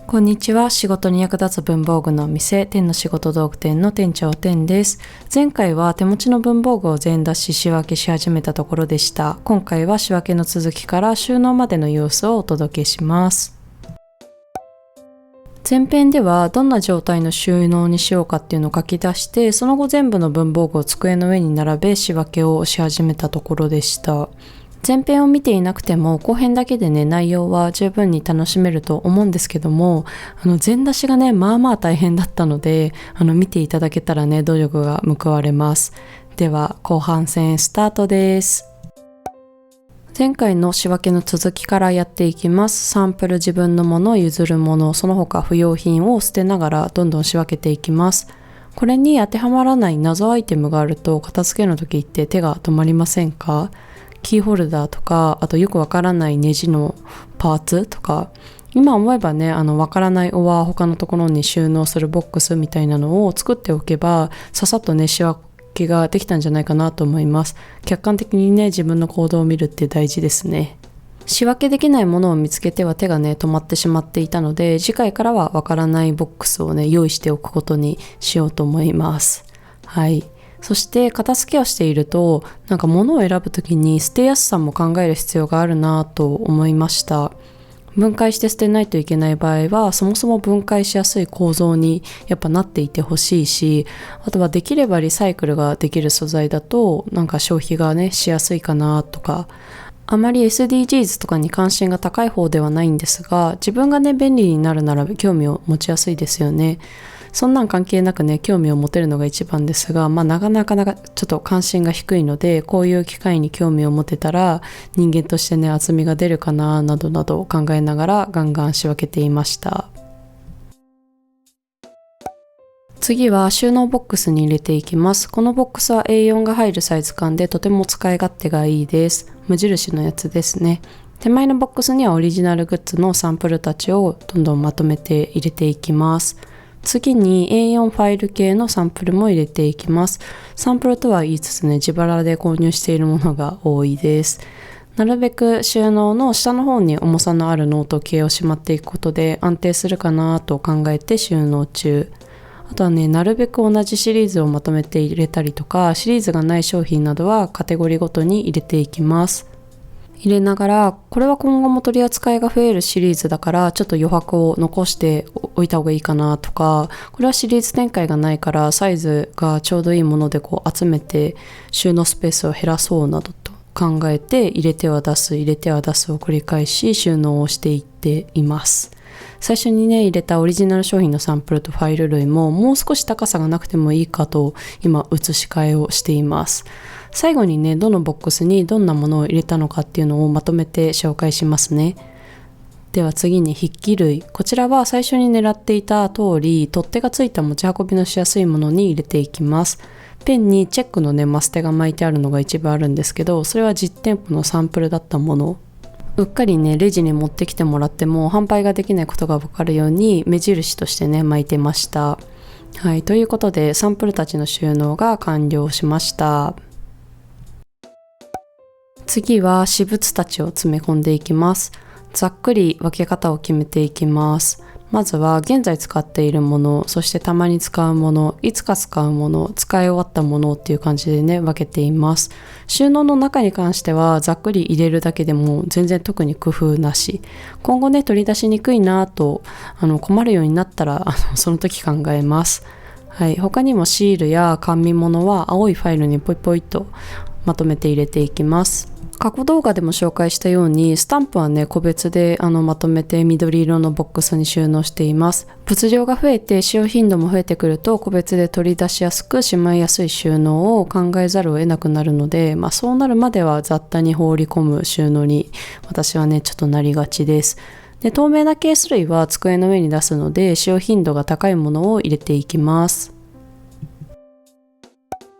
こんにちは。仕事に役立つ文房具のお店、天の仕事道具店の店長天です。前回は手持ちの文房具を全出し仕分けし始めたところでした。今回は仕分けの続きから収納までの様子をお届けします。前編ではどんな状態の収納にしようかっていうのを書き出して、その後全部の文房具を机の上に並べ仕分けをし始めたところでした。前編を見ていなくても後編だけでね、内容は十分に楽しめると思うんですけども、全出しがね、まあまあ大変だったので、見ていただけたらね、努力が報われます。では後半戦スタートです。前回の仕分けの続きからやっていきます。サンプル、自分のもの、譲るもの、その他不要品を捨てながらどんどん仕分けていきます。これに当てはまらない謎アイテムがあると片付けの時って手が止まりませんか？キーホルダーとか、あとよくわからないネジのパーツとか、今思えばね、わからないおは他のところに収納するボックスみたいなのを作っておけば、ささっとね、仕分けができたんじゃないかなと思います。客観的にね、自分の行動を見るって大事ですね。仕分けできないものを見つけては手がね、止まってしまっていたので、次回からはわからないボックスをね、用意しておくことにしようと思います。はい。そして片付けをしていると、なんか物を選ぶときに捨てやすさも考える必要があるなと思いました。分解して捨てないといけない場合は、そもそも分解しやすい構造にやっぱなっていてほしいし、あとはできればリサイクルができる素材だと、なんか消費がね、しやすいかなとか、あまり SDGs とかに関心が高い方ではないんですが、自分がね、便利になるなら興味を持ちやすいですよね。そんなん関係なくね、興味を持てるのが一番ですが、なかなかちょっと関心が低いので、こういう機会に興味を持てたら人間としてね、厚みが出るかななどなど考えながらガンガン仕分けていました。次は収納ボックスに入れていきます。このボックスは A4 が入るサイズ感でとても使い勝手がいいです。無印のやつですね。手前のボックスにはオリジナルグッズのサンプルたちをどんどんまとめて入れていきます。次に A4 ファイル系のサンプルも入れていきます。サンプルとは言いつつね、自腹で購入しているものが多いです。なるべく収納の下の方に重さのあるノート系をしまっていくことで安定するかなと考えて収納中。あとはね、なるべく同じシリーズをまとめて入れたりとか、シリーズがない商品などはカテゴリーごとに入れていきます。入れながら、これは今後も取り扱いが増えるシリーズだからちょっと余白を残しておいた方がいいかなとか、これはシリーズ展開がないからサイズがちょうどいいもので集めて収納スペースを減らそうなどと考えて、入れては出す入れては出すを繰り返し収納をしていっています。最初にね、入れたオリジナル商品のサンプルとファイル類ももう少し高さがなくてもいいかと今移し替えをしています。最後にね、どのボックスにどんなものを入れたのかっていうのをまとめて紹介しますね。では次に筆記類。こちらは最初に狙っていた通り、取っ手がついた持ち運びのしやすいものに入れていきます。ペンにチェックのね、マステが巻いてあるのが一部あるんですけど、それは実店舗のサンプルだったもの。うっかりね、レジに持ってきてもらっても販売ができないことが分かるように目印としてね、巻いてました。はい、ということでサンプルたちの収納が完了しました。次は私物たちを詰め込んでいきます。ざっくり分け方を決めていきます。まずは現在使っているもの、そしてたまに使うもの、いつか使うもの、使い終わったものっていう感じでね、分けています。収納の中に関してはざっくり入れるだけでも全然特に工夫なし。今後ね、取り出しにくいなと困るようになったらその時考えます。はい、他にもシールや甘味物は青いファイルにポイポイとまとめて入れていきます。過去動画でも紹介したようにスタンプはね、個別でまとめて緑色のボックスに収納しています。物量が増えて使用頻度も増えてくると個別で取り出しやすくしまいやすい収納を考えざるを得なくなるので、そうなるまでは雑多に放り込む収納に私はね、ちょっとなりがちです。で、透明なケース類は机の上に出すので使用頻度が高いものを入れていきます。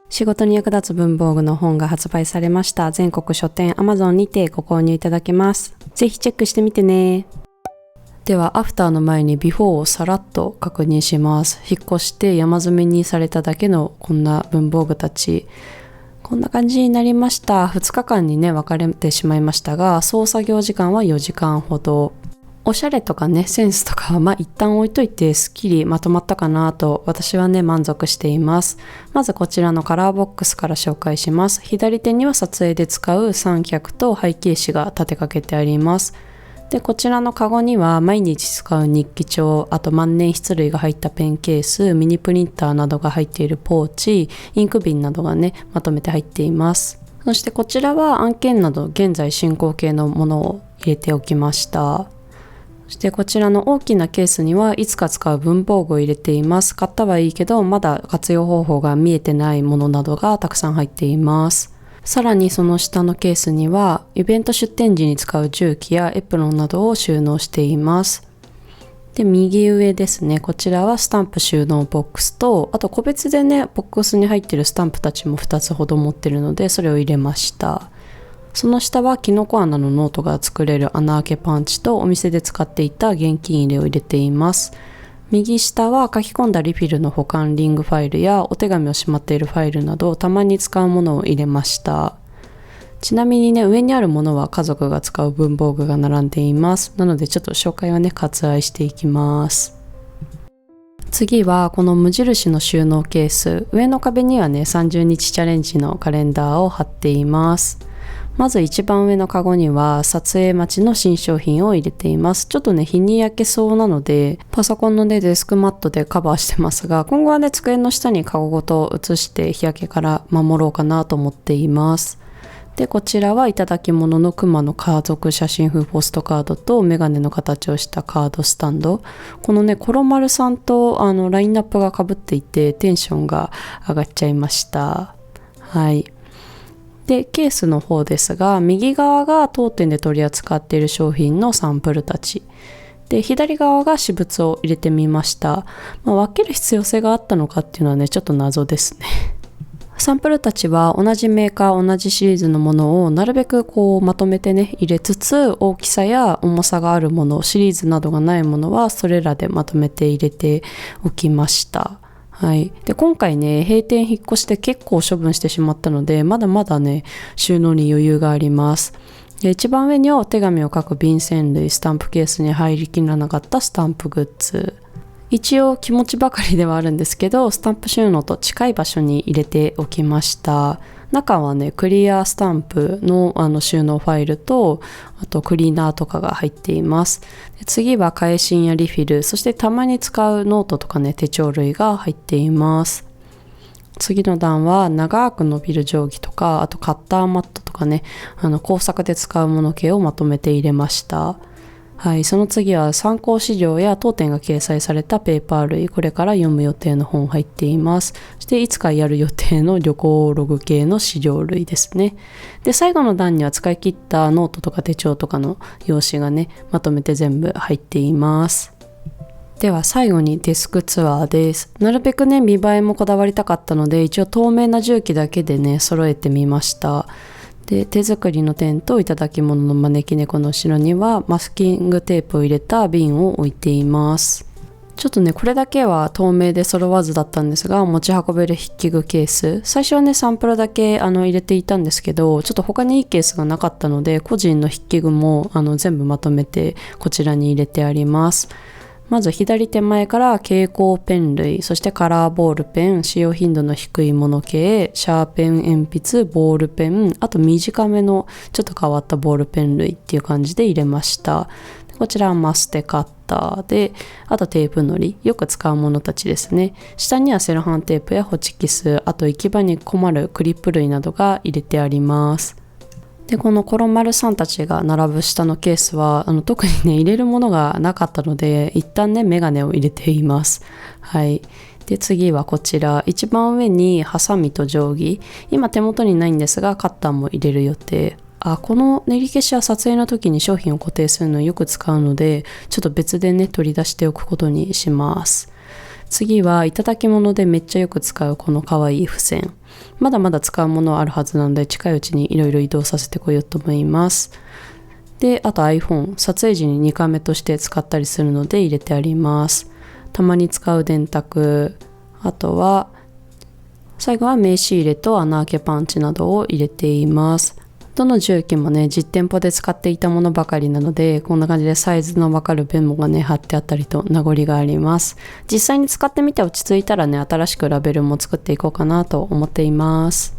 仕事に役立つ文房具の本が発売されました。全国書店 Amazon にてご購入いただけます。ぜひチェックしてみてね。ではアフターの前にビフォーをさらっと確認します。引っ越して山積みにされただけのこんな文房具たち、こんな感じになりました。2日間にね分かれてしまいましたが、総作業時間は4時間ほど。おしゃれとかね、センスとかは一旦置いといてすっきりまとまったかなと私はね、満足しています。まずこちらのカラーボックスから紹介します。左手には撮影で使う三脚と背景紙が立てかけてあります。で、こちらのカゴには毎日使う日記帳、あと万年筆類が入ったペンケース、ミニプリンターなどが入っているポーチ、インク瓶などがね、まとめて入っています。そしてこちらは案件など現在進行形のものを入れておきました。そしてこちらの大きなケースにはいつか使う文房具を入れています。買ったはいいけどまだ活用方法が見えてないものなどがたくさん入っています。さらにその下のケースにはイベント出店時に使う重機やエプロンなどを収納しています。で、右上ですね。こちらはスタンプ収納ボックスと、あと個別でね、ボックスに入っているスタンプたちも2つほど持ってるのでそれを入れました。その下はキノコ穴のノートが作れる穴開けパンチとお店で使っていた現金入れを入れています。右下は書き込んだリフィルの保管リングファイルやお手紙をしまっているファイルなどたまに使うものを入れました。ちなみにね、上にあるものは家族が使う文房具が並んでいます。なのでちょっと紹介はね、割愛していきます。次はこの無印の収納ケース。上の壁にはね、30日チャレンジのカレンダーを貼っています。まず一番上のカゴには撮影待ちの新商品を入れています。ちょっとね、日に焼けそうなのでパソコンのね、デスクマットでカバーしてますが、今後はね、机の下にカゴごと移して日焼けから守ろうかなと思っています。で、こちらはいただき物の熊の家族写真風ポストカードとメガネの形をしたカードスタンド。このね、コロマルさんとラインナップが被っていてテンションが上がっちゃいました。はい。で、ケースの方ですが、右側が当店で取り扱っている商品のサンプルたち。で、左側が私物を入れてみました。分ける必要性があったのかっていうのはね、ちょっと謎ですね。サンプルたちは同じメーカー、同じシリーズのものをなるべくこうまとめてね、入れつつ、大きさや重さがあるもの、シリーズなどがないものはそれらでまとめて入れておきました。はい。で、今回ね、閉店引っ越して結構処分してしまったので、まだまだね、収納に余裕があります。で、一番上にはお手紙を書く便箋類、スタンプケースに入りきらなかったスタンプグッズ。一応気持ちばかりではあるんですけど、スタンプ収納と近い場所に入れておきました。中はね、クリアスタンプの収納ファイルと、あとクリーナーとかが入っています。で、次は返信やリフィル、そしてたまに使うノートとかね、手帳類が入っています。次の段は長く伸びる定規とか、あとカッターマットとかね、工作で使うもの系をまとめて入れました。はい、その次は参考資料や当店が掲載されたペーパー類、これから読む予定の本入っています。そしていつかやる予定の旅行ログ系の資料類ですね。で、最後の段には使い切ったノートとか手帳とかの用紙がね、まとめて全部入っています。では最後にデスクツアーです。なるべくね、見栄えもこだわりたかったので、一応透明な重機だけでね、揃えてみました。で、手作りのテント、いただき物の招き猫の後ろにはマスキングテープを入れた瓶を置いています。ちょっとね、これだけは透明で揃わずだったんですが、持ち運べる筆記具ケース。最初はね、サンプルだけ入れていたんですけど、ちょっと他にいいケースがなかったので、個人の筆記具も全部まとめてこちらに入れてあります。まず左手前から蛍光ペン類、そしてカラーボールペン、使用頻度の低いもの系、シャーペン鉛筆、ボールペン、あと短めのちょっと変わったボールペン類っていう感じで入れました。こちらはマステカッターで、あとテープのり、よく使うものたちですね。下にはセロハンテープやホチキス、あと行き場に困るクリップ類などが入れてあります。で、このコロマルさんたちが並ぶ下のケースは特にね、入れるものがなかったので、一旦ね、メガネを入れています。はい。で、次はこちら、一番上にハサミと定規、今手元にないんですがカッターも入れる予定。この練り消しは撮影の時に商品を固定するのをよく使うので、ちょっと別でね、取り出しておくことにします。次はいただき物でめっちゃよく使うこの可愛い付箋。まだまだ使うものはあるはずなので、近いうちにいろいろ移動させてこようと思います。で、あと iPhone、撮影時に2カメとして使ったりするので入れてあります。たまに使う電卓、あとは最後は名刺入れと穴開けパンチなどを入れています。どの重機もね、実店舗で使っていたものばかりなので、こんな感じでサイズのわかるペンがね、貼ってあったりと名残があります。実際に使ってみて落ち着いたらね、新しくラベルも作っていこうかなと思っています。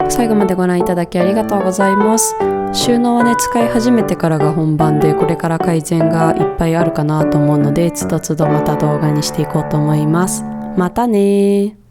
最後までご覧いただきありがとうございます。収納はね、使い始めてからが本番で、これから改善がいっぱいあるかなと思うので、つどつどまた動画にしていこうと思います。またねー。